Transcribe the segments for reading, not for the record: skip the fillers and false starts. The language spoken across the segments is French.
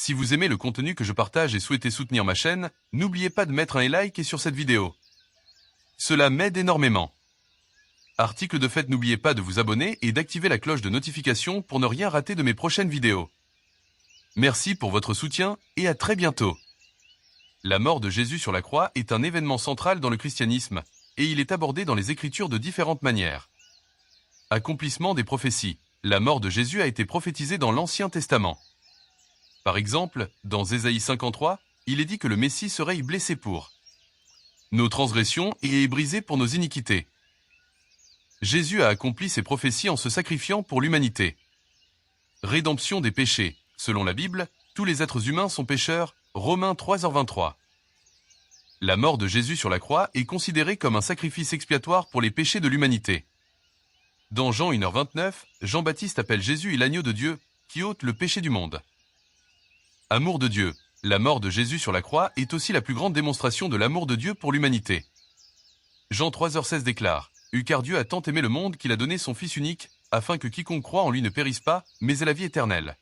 Si vous aimez le contenu que je partage et souhaitez soutenir ma chaîne, n'oubliez pas de mettre un like sur cette vidéo. Cela m'aide énormément. Article de fait, n'oubliez pas de vous abonner et d'activer la cloche de notification pour ne rien rater de mes prochaines vidéos. Merci pour votre soutien et à très bientôt. La mort de Jésus sur la croix est un événement central dans le christianisme, et il est abordé dans les Écritures de différentes manières. Accomplissement des prophéties. La mort de Jésus a été prophétisée dans l'Ancien Testament. Par exemple, dans Ésaïe 53, il est dit que le Messie serait blessé pour nos transgressions et est brisé pour nos iniquités. Jésus a accompli ses prophéties en se sacrifiant pour l'humanité. Rédemption des péchés. Selon la Bible, tous les êtres humains sont pécheurs, Romains 3h23. La mort de Jésus sur la croix est considérée comme un sacrifice expiatoire pour les péchés de l'humanité. Dans Jean 1h29, Jean-Baptiste appelle Jésus l'agneau de Dieu, qui ôte le péché du monde. Amour de Dieu. La mort de Jésus sur la croix est aussi la plus grande démonstration de l'amour de Dieu pour l'humanité. Jean 3h16 déclare « Car Dieu a tant aimé le monde qu'il a donné son Fils unique, afin que quiconque croit en lui ne périsse pas, mais ait la vie éternelle. »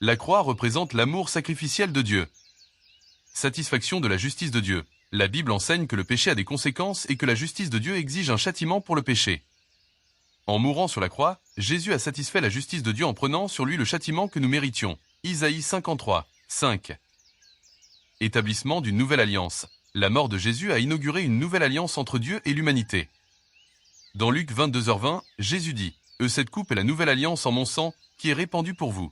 La croix représente l'amour sacrificiel de Dieu. Satisfaction de la justice de Dieu. La Bible enseigne que le péché a des conséquences et que la justice de Dieu exige un châtiment pour le péché. En mourant sur la croix, Jésus a satisfait la justice de Dieu en prenant sur lui le châtiment que nous méritions. Isaïe 53, 5. Établissement d'une nouvelle alliance. La mort de Jésus a inauguré une nouvelle alliance entre Dieu et l'humanité. Dans Luc 22h20, Jésus dit « Cette coupe est la nouvelle alliance en mon sang, qui est répandue pour vous. »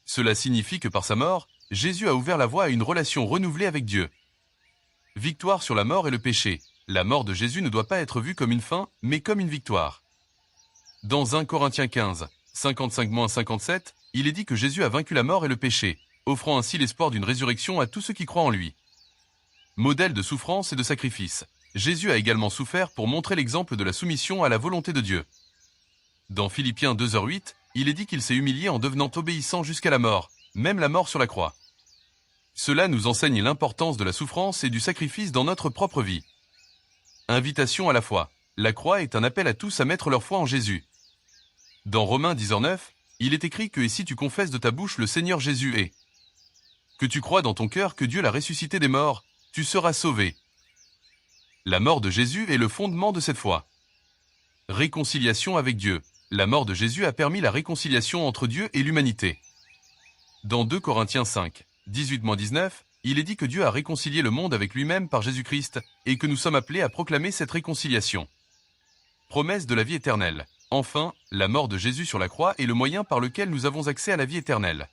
Cela signifie que par sa mort, Jésus a ouvert la voie à une relation renouvelée avec Dieu. Victoire sur la mort et le péché. La mort de Jésus ne doit pas être vue comme une fin, mais comme une victoire. Dans 1 Corinthiens 15, 55-57, il est dit que Jésus a vaincu la mort et le péché, offrant ainsi l'espoir d'une résurrection à tous ceux qui croient en lui. Modèle de souffrance et de sacrifice. Jésus a également souffert pour montrer l'exemple de la soumission à la volonté de Dieu. Dans Philippiens 2h08, il est dit qu'il s'est humilié en devenant obéissant jusqu'à la mort, même la mort sur la croix. Cela nous enseigne l'importance de la souffrance et du sacrifice dans notre propre vie. Invitation à la foi. La croix est un appel à tous à mettre leur foi en Jésus. Dans Romains 10h9, il est écrit que « Et si tu confesses de ta bouche le Seigneur Jésus est, que tu crois dans ton cœur que Dieu l'a ressuscité des morts, tu seras sauvé. » La mort de Jésus est le fondement de cette foi. Réconciliation avec Dieu. La mort de Jésus a permis la réconciliation entre Dieu et l'humanité. Dans 2 Corinthiens 5, 18-19, il est dit que Dieu a réconcilié le monde avec lui-même par Jésus-Christ et que nous sommes appelés à proclamer cette réconciliation. Promesse de la vie éternelle. Enfin, la mort de Jésus sur la croix est le moyen par lequel nous avons accès à la vie éternelle.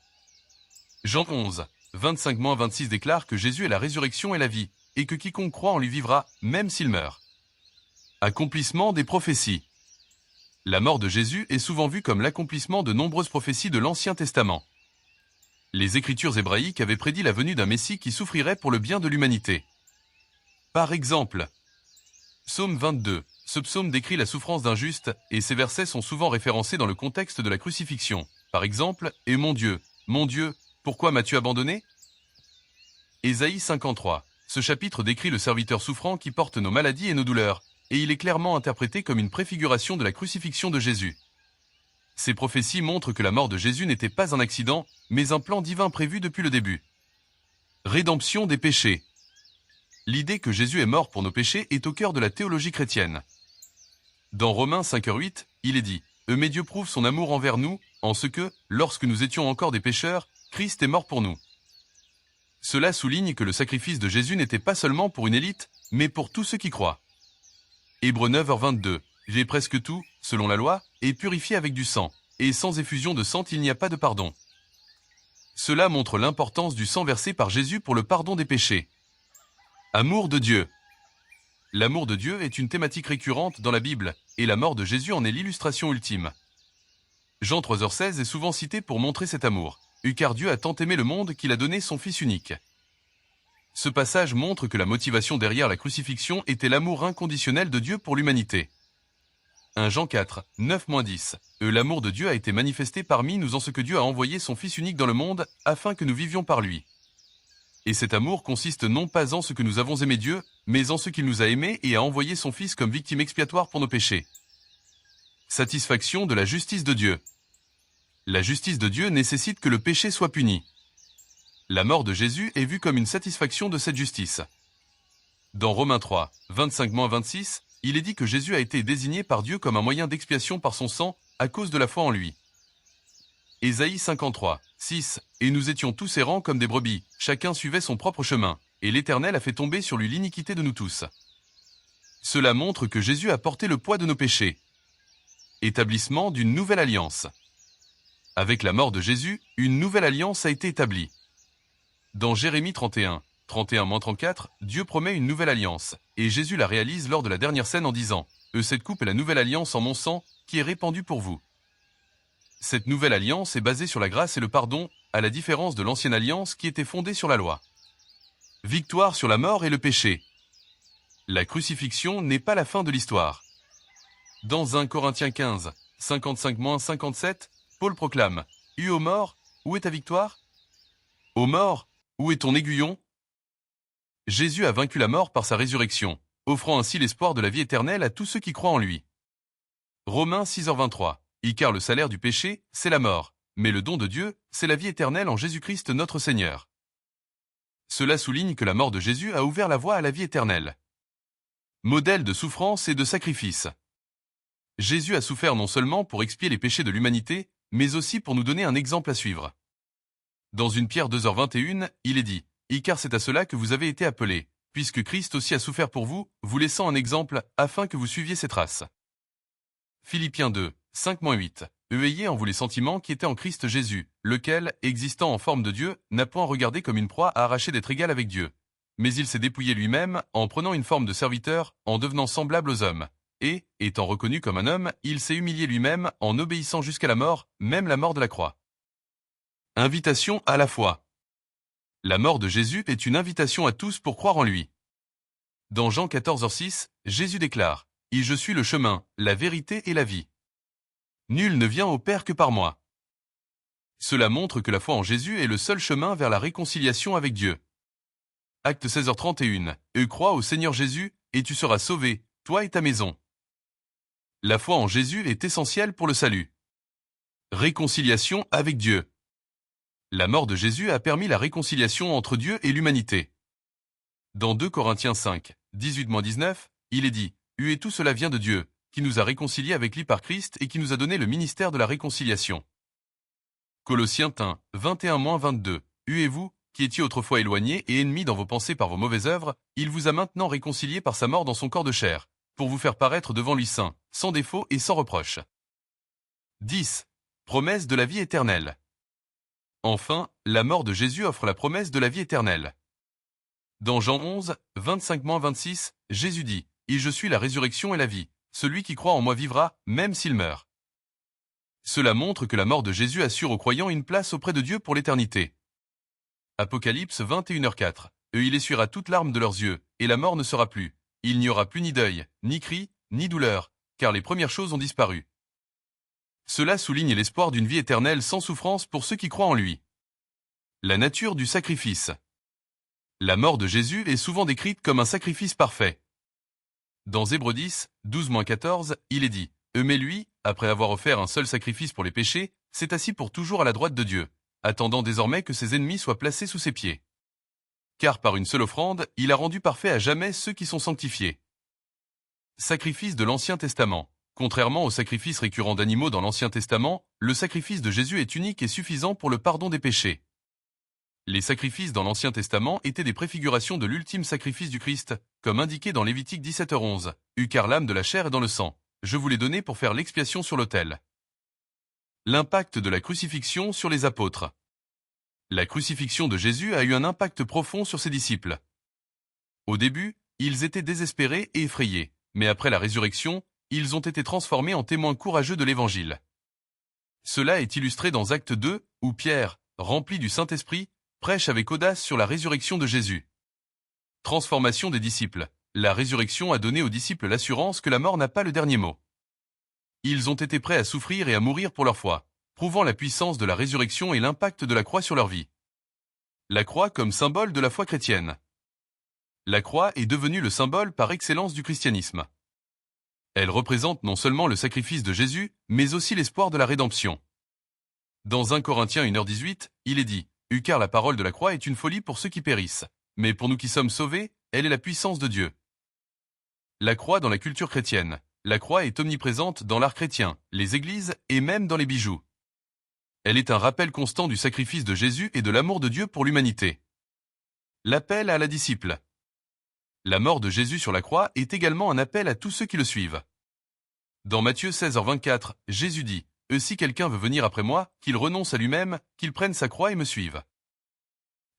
Jean 11, 25-26 déclare que Jésus est la résurrection et la vie, et que quiconque croit en lui vivra, même s'il meurt. Accomplissement des prophéties. La mort de Jésus est souvent vue comme l'accomplissement de nombreuses prophéties de l'Ancien Testament. Les Écritures hébraïques avaient prédit la venue d'un Messie qui souffrirait pour le bien de l'humanité. Par exemple, Psaume 22. Ce psaume décrit la souffrance d'un juste, et ces versets sont souvent référencés dans le contexte de la crucifixion. Par exemple, « Et mon Dieu, pourquoi m'as-tu abandonné ?» Ésaïe 53. Ce chapitre décrit le serviteur souffrant qui porte nos maladies et nos douleurs, et il est clairement interprété comme une préfiguration de la crucifixion de Jésus. Ces prophéties montrent que la mort de Jésus n'était pas un accident, mais un plan divin prévu depuis le début. Rédemption des péchés. L'idée que Jésus est mort pour nos péchés est au cœur de la théologie chrétienne. Dans Romains 5h8, il est dit « Mais Dieu prouve son amour envers nous, en ce que, lorsque nous étions encore des pécheurs, Christ est mort pour nous. » Cela souligne que le sacrifice de Jésus n'était pas seulement pour une élite, mais pour tous ceux qui croient. Hébreux 9h22. J'ai presque tout, selon la loi, est purifié avec du sang, et sans effusion de sang il n'y a pas de pardon. Cela montre l'importance du sang versé par Jésus pour le pardon des péchés. Amour de Dieu. L'amour de Dieu est une thématique récurrente dans la Bible, et la mort de Jésus en est l'illustration ultime. Jean 3h16 est souvent cité pour montrer cet amour. Car Dieu a tant aimé le monde qu'il a donné son Fils unique. Ce passage montre que la motivation derrière la crucifixion était l'amour inconditionnel de Dieu pour l'humanité. 1 Jean 4, 9-10. L'amour de Dieu a été manifesté parmi nous en ce que Dieu a envoyé son Fils unique dans le monde, afin que nous vivions par lui. Et cet amour consiste non pas en ce que nous avons aimé Dieu, mais en ce qu'il nous a aimés et a envoyé son Fils comme victime expiatoire pour nos péchés. Satisfaction de la justice de Dieu. La justice de Dieu nécessite que le péché soit puni. La mort de Jésus est vue comme une satisfaction de cette justice. Dans Romains 3, 25-26, il est dit que Jésus a été désigné par Dieu comme un moyen d'expiation par son sang à cause de la foi en lui. Ésaïe 53, 6, « Et nous étions tous errants comme des brebis, chacun suivait son propre chemin, et l'Éternel a fait tomber sur lui l'iniquité de nous tous. » Cela montre que Jésus a porté le poids de nos péchés. Établissement d'une nouvelle alliance. Avec la mort de Jésus, une nouvelle alliance a été établie. Dans Jérémie 31, 31-34, Dieu promet une nouvelle alliance, et Jésus la réalise lors de la dernière scène en disant « Cette coupe est la nouvelle alliance en mon sang, qui est répandue pour vous. » Cette nouvelle alliance est basée sur la grâce et le pardon, à la différence de l'ancienne alliance qui était fondée sur la loi. Victoire sur la mort et le péché. La crucifixion n'est pas la fin de l'histoire. Dans 1 Corinthiens 15, 55-57, Paul proclame « Ô mort, où est ta victoire ? Ô mort, où est ton aiguillon ?» Jésus a vaincu la mort par sa résurrection, offrant ainsi l'espoir de la vie éternelle à tous ceux qui croient en lui. Romains 6h23. Car le salaire du péché, c'est la mort, mais le don de Dieu, c'est la vie éternelle en Jésus-Christ notre Seigneur. Cela souligne que la mort de Jésus a ouvert la voie à la vie éternelle. Modèle de souffrance et de sacrifice. Jésus a souffert non seulement pour expier les péchés de l'humanité, mais aussi pour nous donner un exemple à suivre. Dans 1 Pierre 2h21, il est dit « Car c'est à cela que vous avez été appelés, puisque Christ aussi a souffert pour vous, vous laissant un exemple, afin que vous suiviez ses traces. » Philippiens 2, 5-8. Ayez en vous les sentiments qui étaient en Christ Jésus, lequel, existant en forme de Dieu, n'a point regardé comme une proie à arracher d'être égal avec Dieu. Mais il s'est dépouillé lui-même, en prenant une forme de serviteur, en devenant semblable aux hommes. Et, étant reconnu comme un homme, il s'est humilié lui-même, en obéissant jusqu'à la mort, même la mort de la croix. Invitation à la foi. La mort de Jésus est une invitation à tous pour croire en lui. Dans Jean 14h6, Jésus déclare « Je suis le chemin, la vérité et la vie. Nul ne vient au Père que par moi. » Cela montre que la foi en Jésus est le seul chemin vers la réconciliation avec Dieu. Acte 16h31. Crois au Seigneur Jésus, et tu seras sauvé, toi et ta maison. La foi en Jésus est essentielle pour le salut. Réconciliation avec Dieu. La mort de Jésus a permis la réconciliation entre Dieu et l'humanité. Dans 2 Corinthiens 5, 18-19, il est dit « Et tout cela vient de Dieu, qui nous a réconciliés avec lui par Christ et qui nous a donné le ministère de la réconciliation. » Colossiens 1, 21-22. Vous, qui étiez autrefois éloignés et ennemis dans vos pensées par vos mauvaises œuvres, il vous a maintenant réconciliés par sa mort dans son corps de chair, pour vous faire paraître devant lui saint, sans défaut et sans reproche. 10. Promesse de la vie éternelle. Enfin, la mort de Jésus offre la promesse de la vie éternelle. Dans Jean 11, 25-26, Jésus dit « Je suis la résurrection et la vie. Celui qui croit en moi vivra, même s'il meurt. » Cela montre que la mort de Jésus assure aux croyants une place auprès de Dieu pour l'éternité. Apocalypse 21h4. Il essuiera toute larme de leurs yeux, et la mort ne sera plus. Il n'y aura plus ni deuil, ni cri, ni douleur, car les premières choses ont disparu. Cela souligne l'espoir d'une vie éternelle sans souffrance pour ceux qui croient en lui. La nature du sacrifice. La mort de Jésus est souvent décrite comme un sacrifice parfait. Dans Hébreux 10, 12-14, il est dit « Mais lui, après avoir offert un seul sacrifice pour les péchés, s'est assis pour toujours à la droite de Dieu, attendant désormais que ses ennemis soient placés sous ses pieds. Car par une seule offrande, il a rendu parfait à jamais ceux qui sont sanctifiés. » Sacrifice de l'Ancien Testament. Contrairement aux sacrifices récurrents d'animaux dans l'Ancien Testament, le sacrifice de Jésus est unique et suffisant pour le pardon des péchés. Les sacrifices dans l'Ancien Testament étaient des préfigurations de l'ultime sacrifice du Christ, comme indiqué dans Lévitique 17h11. Car l'âme de la chair est dans le sang. Je vous l'ai donné pour faire l'expiation sur l'autel. L'impact de la crucifixion sur les apôtres. La crucifixion de Jésus a eu un impact profond sur ses disciples. Au début, ils étaient désespérés et effrayés, mais après la résurrection, ils ont été transformés en témoins courageux de l'Évangile. Cela est illustré dans Acte 2, où Pierre, rempli du Saint-Esprit, prêche avec audace sur la résurrection de Jésus. Transformation des disciples. La résurrection a donné aux disciples l'assurance que la mort n'a pas le dernier mot. Ils ont été prêts à souffrir et à mourir pour leur foi, prouvant la puissance de la résurrection et l'impact de la croix sur leur vie. La croix comme symbole de la foi chrétienne. La croix est devenue le symbole par excellence du christianisme. Elle représente non seulement le sacrifice de Jésus, mais aussi l'espoir de la rédemption. Dans 1 Corinthiens 1h18, il est dit, « Car la parole de la croix est une folie pour ceux qui périssent, mais pour nous qui sommes sauvés, elle est la puissance de Dieu. » La croix dans la culture chrétienne. La croix est omniprésente dans l'art chrétien, les églises et même dans les bijoux. Elle est un rappel constant du sacrifice de Jésus et de l'amour de Dieu pour l'humanité. L'appel à la disciple. La mort de Jésus sur la croix est également un appel à tous ceux qui le suivent. Dans Matthieu 16h24, Jésus dit, « Si quelqu'un veut venir après moi, qu'il renonce à lui-même, qu'il prenne sa croix et me suive. »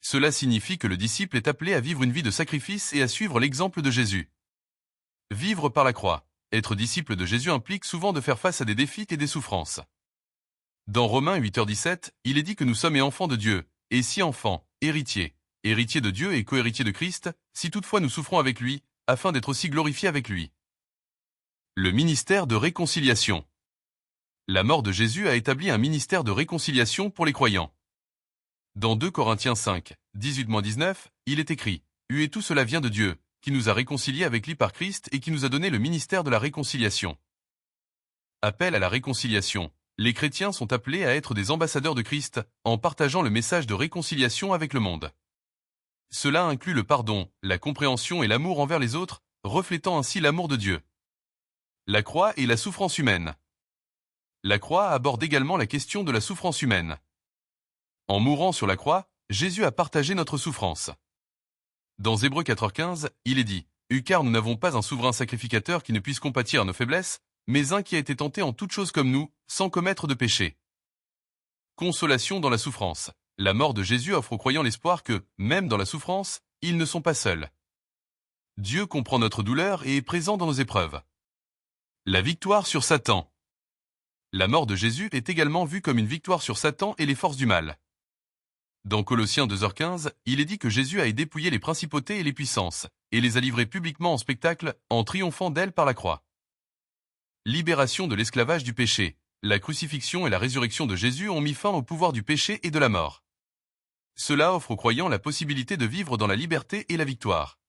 Cela signifie que le disciple est appelé à vivre une vie de sacrifice et à suivre l'exemple de Jésus. Vivre par la croix. Être disciple de Jésus implique souvent de faire face à des défis et des souffrances. Dans Romains 8h17, il est dit que nous sommes enfants de Dieu, et si enfants, héritiers, héritiers de Dieu et cohéritiers de Christ, si toutefois nous souffrons avec lui, afin d'être aussi glorifiés avec lui. Le ministère de réconciliation. La mort de Jésus a établi un ministère de réconciliation pour les croyants. Dans 2 Corinthiens 5, 18-19, il est écrit, « Et tout cela vient de Dieu, qui nous a réconciliés avec lui par Christ et qui nous a donné le ministère de la réconciliation. » Appel à la réconciliation. Les chrétiens sont appelés à être des ambassadeurs de Christ, en partageant le message de réconciliation avec le monde. Cela inclut le pardon, la compréhension et l'amour envers les autres, reflétant ainsi l'amour de Dieu. La croix et la souffrance humaine. La croix aborde également la question de la souffrance humaine. En mourant sur la croix, Jésus a partagé notre souffrance. Dans Hébreux 4h15, il est dit, « Car nous n'avons pas un souverain sacrificateur qui ne puisse compatir à nos faiblesses, mais un qui a été tenté en toutes choses comme nous, sans commettre de péché. » Consolation dans la souffrance. La mort de Jésus offre aux croyants l'espoir que, même dans la souffrance, ils ne sont pas seuls. Dieu comprend notre douleur et est présent dans nos épreuves. La victoire sur Satan. La mort de Jésus est également vue comme une victoire sur Satan et les forces du mal. Dans Colossiens 2h15, il est dit que Jésus a dépouillé les principautés et les puissances, et les a livrées publiquement en spectacle, en triomphant d'elles par la croix. Libération de l'esclavage du péché. La crucifixion et la résurrection de Jésus ont mis fin au pouvoir du péché et de la mort. Cela offre aux croyants la possibilité de vivre dans la liberté et la victoire.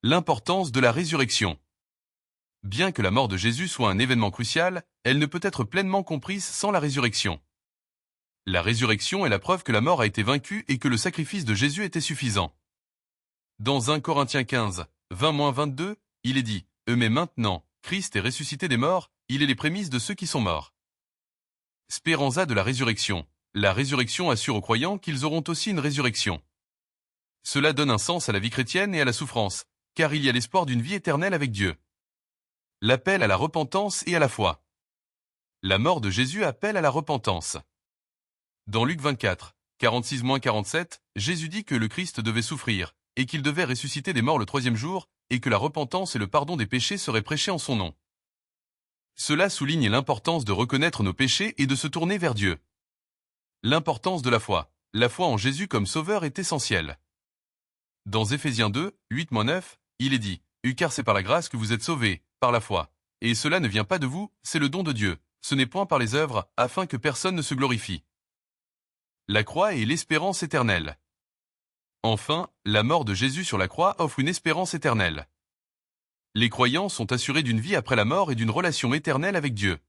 L'importance de la résurrection. Bien que la mort de Jésus soit un événement crucial, elle ne peut être pleinement comprise sans la résurrection. La résurrection est la preuve que la mort a été vaincue et que le sacrifice de Jésus était suffisant. Dans 1 Corinthiens 15, 20-22, il est dit, « Mais maintenant, Christ est ressuscité des morts, il est les prémices de ceux qui sont morts. » Spéranza de la résurrection. La résurrection assure aux croyants qu'ils auront aussi une résurrection. Cela donne un sens à la vie chrétienne et à la souffrance, car il y a l'espoir d'une vie éternelle avec Dieu. L'appel à la repentance et à la foi. La mort de Jésus appelle à la repentance. Dans Luc 24, 46-47, Jésus dit que le Christ devait souffrir, et qu'il devait ressusciter des morts le troisième jour, et que la repentance et le pardon des péchés seraient prêchés en son nom. Cela souligne l'importance de reconnaître nos péchés et de se tourner vers Dieu. L'importance de la foi. La foi en Jésus comme sauveur est essentielle. Dans Éphésiens 2, 8-9, il est dit, « Car c'est par la grâce que vous êtes sauvés, par la foi. Et cela ne vient pas de vous, c'est le don de Dieu. Ce n'est point par les œuvres, afin que personne ne se glorifie. » La croix et l'espérance éternelle. Enfin, la mort de Jésus sur la croix offre une espérance éternelle. Les croyants sont assurés d'une vie après la mort et d'une relation éternelle avec Dieu.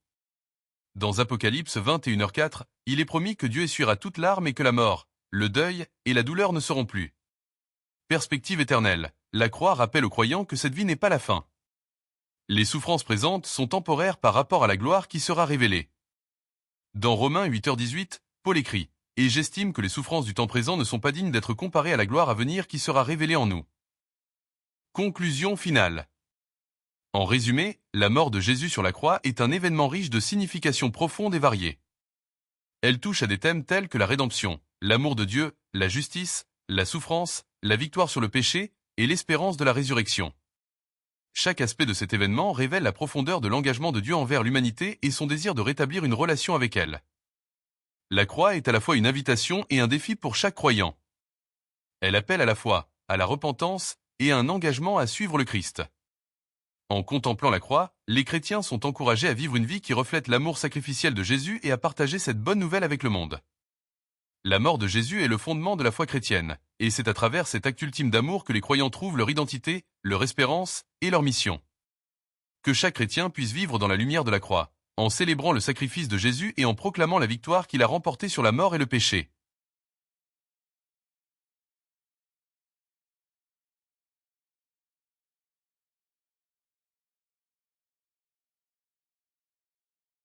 Dans Apocalypse 21h4, il est promis que Dieu essuiera toute larme et que la mort, le deuil et la douleur ne seront plus. Perspective éternelle. La croix rappelle aux croyants que cette vie n'est pas la fin. Les souffrances présentes sont temporaires par rapport à la gloire qui sera révélée. Dans Romains 8h18, Paul écrit, « Et j'estime que les souffrances du temps présent ne sont pas dignes d'être comparées à la gloire à venir qui sera révélée en nous. » Conclusion finale. En résumé, la mort de Jésus sur la croix est un événement riche de significations profondes et variées. Elle touche à des thèmes tels que la rédemption, l'amour de Dieu, la justice, la souffrance, la victoire sur le péché et l'espérance de la résurrection. Chaque aspect de cet événement révèle la profondeur de l'engagement de Dieu envers l'humanité et son désir de rétablir une relation avec elle. La croix est à la fois une invitation et un défi pour chaque croyant. Elle appelle à la foi, à la repentance et à un engagement à suivre le Christ. En contemplant la croix, les chrétiens sont encouragés à vivre une vie qui reflète l'amour sacrificiel de Jésus et à partager cette bonne nouvelle avec le monde. La mort de Jésus est le fondement de la foi chrétienne, et c'est à travers cet acte ultime d'amour que les croyants trouvent leur identité, leur espérance et leur mission. Que chaque chrétien puisse vivre dans la lumière de la croix, en célébrant le sacrifice de Jésus et en proclamant la victoire qu'il a remportée sur la mort et le péché.